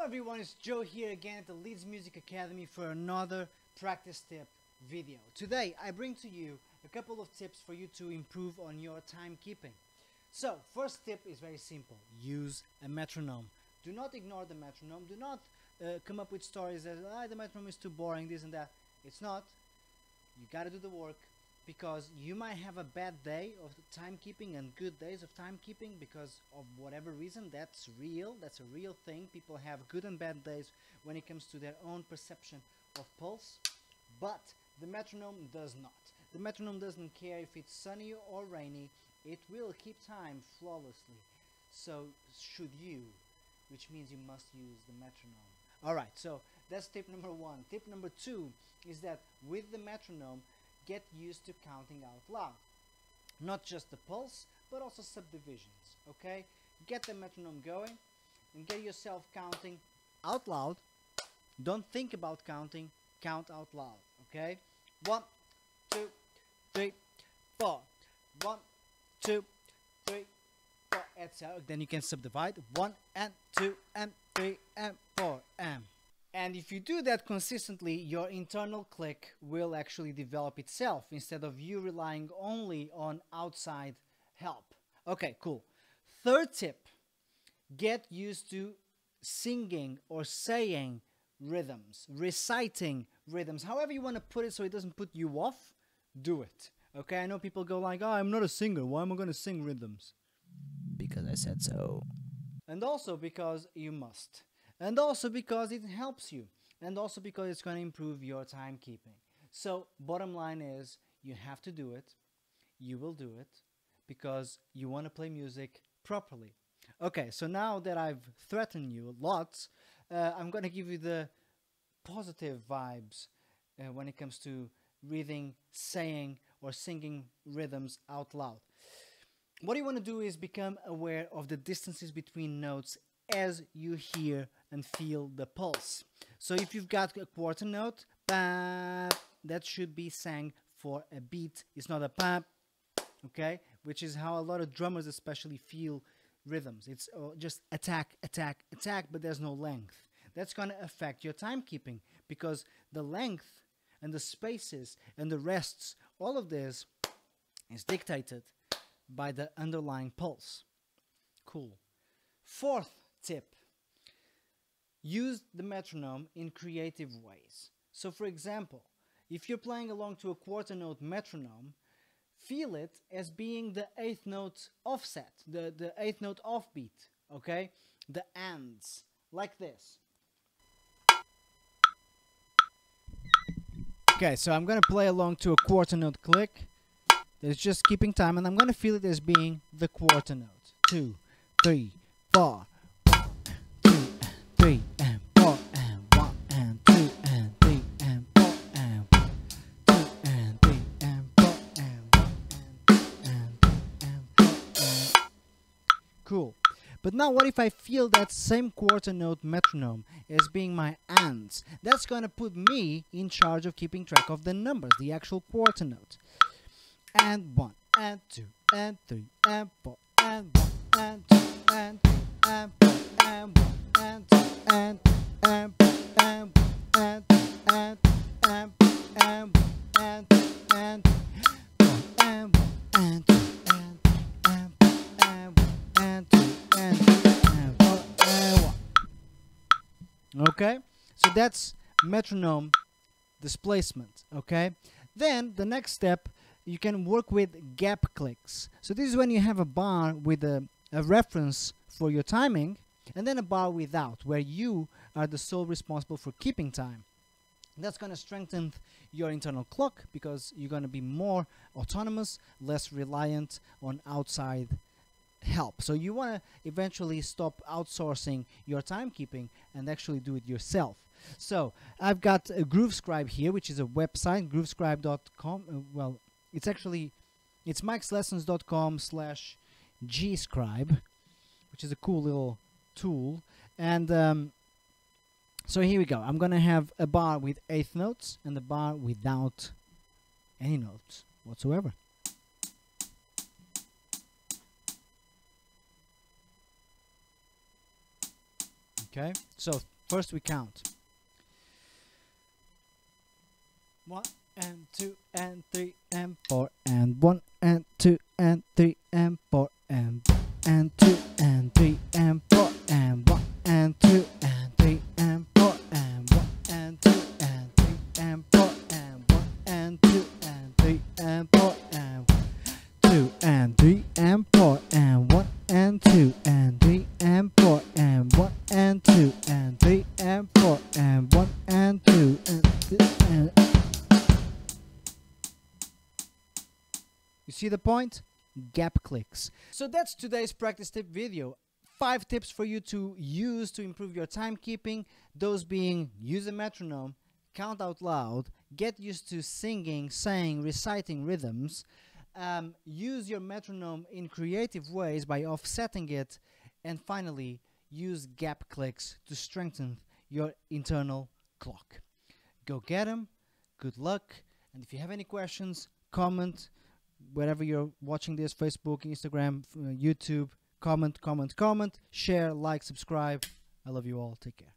everyone, it's Joe here again at the Leeds Music Academy for another practice tip video. Today I bring to you a couple of tips for you to improve on your timekeeping. So, first tip is very simple. Use a metronome. Do not ignore the metronome. Do not come up with stories that the metronome is too boring, this and that. It's not. You gotta do the work, because you might have a bad day of timekeeping and good days of timekeeping because of whatever reason. That's real. That's a real thing. People have good and bad days when it comes to their own perception of pulse. But the metronome does not. The metronome doesn't care if it's sunny or rainy. It will keep time flawlessly. So should you, which means you must use the metronome. Alright, so that's tip number one. Tip number two is that with the metronome, get used to counting out loud. Not just the pulse, but also subdivisions, okay? Get the metronome going and get yourself counting out loud. Don't think about counting, count out loud, okay? 1, 2, 3, 4. 1, 2, 3, 4, etc. Then you can subdivide 1 and 2 and 3 and 4 and. And if you do that consistently, your internal click will actually develop itself instead of you relying only on outside help. Okay, cool. Third tip, get used to singing or saying rhythms, reciting rhythms, however you want to put it so it doesn't put you off, do it. Okay, I know people go like, oh, I'm not a singer, why am I going to sing rhythms? Because I said so. And also because you must. And also because it helps you. And also because it's going to improve your timekeeping. So, bottom line is, you have to do it. You will do it. Because you want to play music properly. Okay, so now that I've threatened you lots, I'm going to give you the positive vibes when it comes to reading, saying, or singing rhythms out loud. What you want to do is become aware of the distances between notes as you hear and feel the pulse. So if you've got a quarter note, that should be sang for a beat. It's not a pam, okay? Which is how a lot of drummers especially feel rhythms. It's just attack, attack, attack, but there's no length. That's going to affect your timekeeping because the length and the spaces and the rests, all of this is dictated by the underlying pulse. Cool. Fourth tip, use the metronome in creative ways. So for example, if you're playing along to a quarter note metronome, feel it as being the eighth note offset, the eighth note offbeat, okay? The ands, like this. Okay, so I'm going to play along to a quarter note click. It's just keeping time, and I'm going to feel it as being the quarter note. 2, 3, 4. 3 and 4 and 1 and 2 and 3 and 4 and 2 and 3 and 4 and 1 and 2 and 3 and 4 and. Cool. But now what if I feel that same quarter note metronome as being my ands? That's going to put me in charge of keeping track of the numbers, the actual quarter note. And 1 and 2 and 3 and 4 and 1 and 2 and 3 and 4 and 1 and 2 and 4 and 1 and 2 and 3 and 4 and 1 and 2 and 3 and 4 and 1 and 2 and 3 and 4 and 1 and 2 and 3 and 4 and 1. Okay, so that's metronome displacement. Okay, then the next step, you can work with gap clicks. So this is when you have a bar with a reference for your timing and then a bar without, where you are the sole responsible for keeping time. That's going to strengthen your internal clock because you're going to be more autonomous, less reliant on outside help. So you want to eventually stop outsourcing your timekeeping and actually do it yourself. So I've got a GrooveScribe here, which is a website, groovescribe.com. Well, it's mikeslessons.com/gscribe, which is a cool little tool. And so here we go. I'm going to have a bar with eighth notes and a bar without any notes whatsoever. Okay, so first we count. 1 and 2 and 3 and 4 and 1 and 2 and 3 and 4 and 2 and 3 and 4 and 1 and 2 and 3 and 4 and 1 and 2 and 3 and 4 and 1 and 2 and 3 and 4 and 2 and 3 and 4 and 1 and 2 and 3 and 4 and 1 and 2 and 3 and 4 and 1 and 2 and You see the point? Gap clicks. So that's today's practice tip video. 5 tips for you to use to improve your timekeeping. Those being: use a metronome, count out loud, get used to singing, saying, reciting rhythms, use your metronome in creative ways by offsetting it, and finally, use gap clicks to strengthen your internal clock. Go get them. Good luck. And if you have any questions, comment. Wherever you're watching this, Facebook, Instagram, YouTube, comment, share, like, subscribe. I love you all. Take care.